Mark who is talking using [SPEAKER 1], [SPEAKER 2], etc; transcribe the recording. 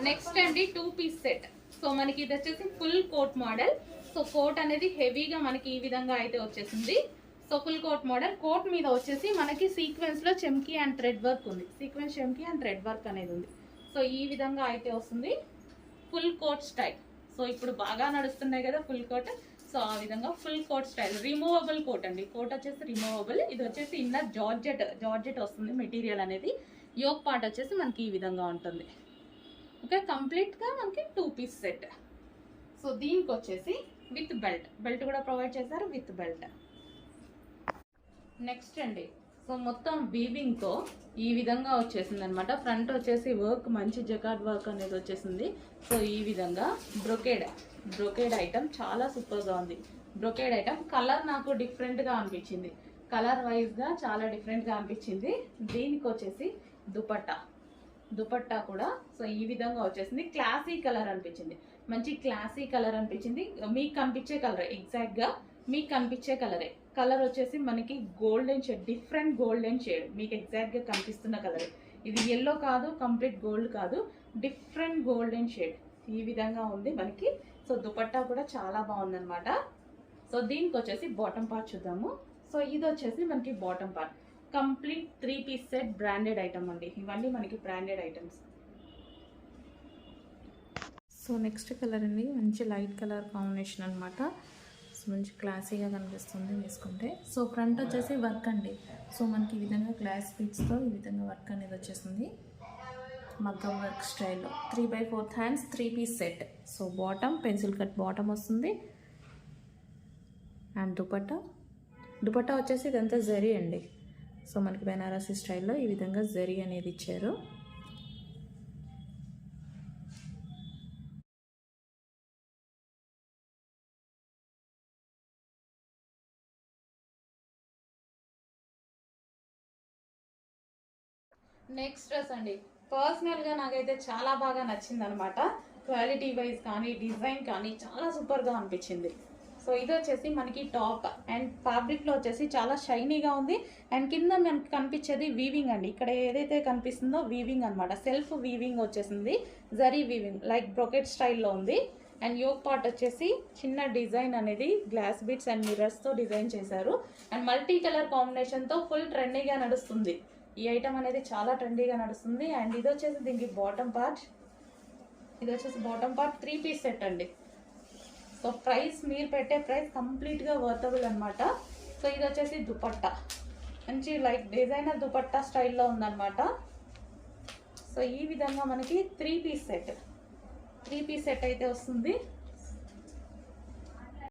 [SPEAKER 1] Next అండి 2 piece set. So మనకి ఇది వచ్చేసి full coat model. So coat అనేది హెవీగా మనకి ఈ విధంగా అయితే వచ్చేసింది. So full coat model. Coat మీద వచ్చేసి మనకి సీక్వెన్స్ లో చెమ్కీ అండ్ థ్రెడ్ వర్క్ ఉంది. సీక్వెన్స్ చెమ్కీ అండ్ థ్రెడ్ వర్క్ అనేది ఉంది. సో ఈ విధంగా అయితే వస్తుంది ఫుల్ కోట్ స్టైల్. సో ఇప్పుడు బాగా నడుస్తున్నాయి కదా ఫుల్ కోట్. సో ఆ విధంగా full coat style. Removable coat అండి. కోట్ వచ్చేసి రిమూవబుల్. ఇది వచ్చేసి ఇన్నర్ జార్జెట్ వస్తుంది మెటీరియల్ అనేది. యోక్ పార్ట్ వచ్చేసి మనకి ఈ విధంగా ఉంటుంది. ఓకే, కంప్లీట్గా మనకి 2 పీస్ సెట్. సో దీనికి వచ్చేసి విత్ బెల్ట్ కూడా ప్రొవైడ్ చేశారు విత్ బెల్ట్. నెక్స్ట్ అండి, సో మొత్తం వీవింగ్తో ఈ విధంగా వచ్చేసింది అనమాట. ఫ్రంట్ వచ్చేసి వర్క్ మంచి జకార్డ్ వర్క్ అనేది వచ్చేసింది. సో ఈ విధంగా బ్రొకేడ్ ఐటమ్ చాలా సూపర్గా ఉంది. బ్రొకేడ్ ఐటమ్ కలర్ నాకు డిఫరెంట్గా అనిపించింది. కలర్ వైజ్గా చాలా డిఫరెంట్గా అనిపించింది. దీనికి వచ్చేసి దుపట్టా కూడా సో ఈ విధంగా వచ్చేసింది. క్లాసీ కలర్ అనిపించింది. మంచి క్లాసీ కలర్ అనిపించింది. మీకు కనిపించే కలర్ ఎగ్జాక్ట్గా మీకు కనిపించే కలరే. కలర్ వచ్చేసి మనకి golden shade, different golden shade. మీకు ఎగ్జాక్ట్గా కనిపిస్తున్న కలర్ ఇది. ఎల్లో కాదు, కంప్లీట్ గోల్డ్ కాదు, డిఫరెంట్ గోల్డెన్ షేడ్ ఈ విధంగా ఉంది మనకి. సో దుపట్టా కూడా చాలా బాగుందన్నమాట. సో దీనికి వచ్చేసి బాటమ్ పార్ట్ చూద్దాము. సో ఇది వచ్చేసి మనకి bottom part. Complete 3 piece set branded item అండి. ఇవన్నీ మనకి branded items.
[SPEAKER 2] So next colour అండి, మంచి లైట్ కలర్ కాంబినేషన్ అనమాట. సో మంచి క్లాసీగా కనిపిస్తుంది వేసుకుంటే. సో ఫ్రంట్ వచ్చేసి వర్క్ అండి. సో మనకి ఈ విధంగా గ్లాస్ బీడ్స్తో ఈ విధంగా వర్క్ అనేది వచ్చేసింది. మగ్గం వర్క్ స్టైల్లో 3/4 hands 3 piece set. So bottom pencil cut bottom వస్తుంది. అండ్ దుపట్టా వచ్చేసి ఇదంతా జరీ అండి. సో మనకి బెనారసీ స్టైల్లో ఈ విధంగా జరీ అనేది ఇచ్చారు.
[SPEAKER 1] నెక్స్ట్ డ్రెస్ అండి, పర్సనల్గా నాకైతే చాలా బాగా నచ్చింది అనమాట. క్వాలిటీ వైజ్ కానీ డిజైన్ కానీ చాలా సూపర్గా అనిపించింది. సో ఇది వచ్చేసి మనకి టాప్ అండ్ ఫ్యాబ్రిక్లో వచ్చేసి చాలా షైనీగా ఉంది. అండ్ కింద మనకి కనిపించేది వీవింగ్ అండి. ఇక్కడ ఏదైతే కనిపిస్తుందో వీవింగ్ అనమాట. సెల్ఫ్ వీవింగ్ వచ్చేసింది. జరీ వీవింగ్ లైక్ బ్రొకెట్ స్టైల్లో ఉంది. అండ్ యోక్ పార్ట్ వచ్చేసి చిన్న డిజైన్ అనేది గ్లాస్ బీడ్స్ అండ్ మిర్రర్స్తో డిజైన్ చేశారు. అండ్ మల్టీ కలర్ కాంబినేషన్తో ఫుల్ ట్రెండీగా నడుస్తుంది. ఈ ఐటమ్ అనేది చాలా ట్రెండీగా నడుస్తుంది. అండ్ ఇది వచ్చేసి దీనికి బాటమ్ పార్ట్. ఇది వచ్చేసి బాటమ్ పార్ట్ 3 పీస్ సెట్ అండి. సో ప్రైస్ మీరు పెట్టే ప్రైస్ కంప్లీట్గా వర్తబుల్ అనమాట. సో ఇది వచ్చేసి దుపట్టా. మంచి లైక్ డిజైనర్ దుపట్టా స్టైల్లో ఉందన్నమాట. సో ఈ విధంగా మనకి 3 పీస్ సెట్ అయితే వస్తుంది.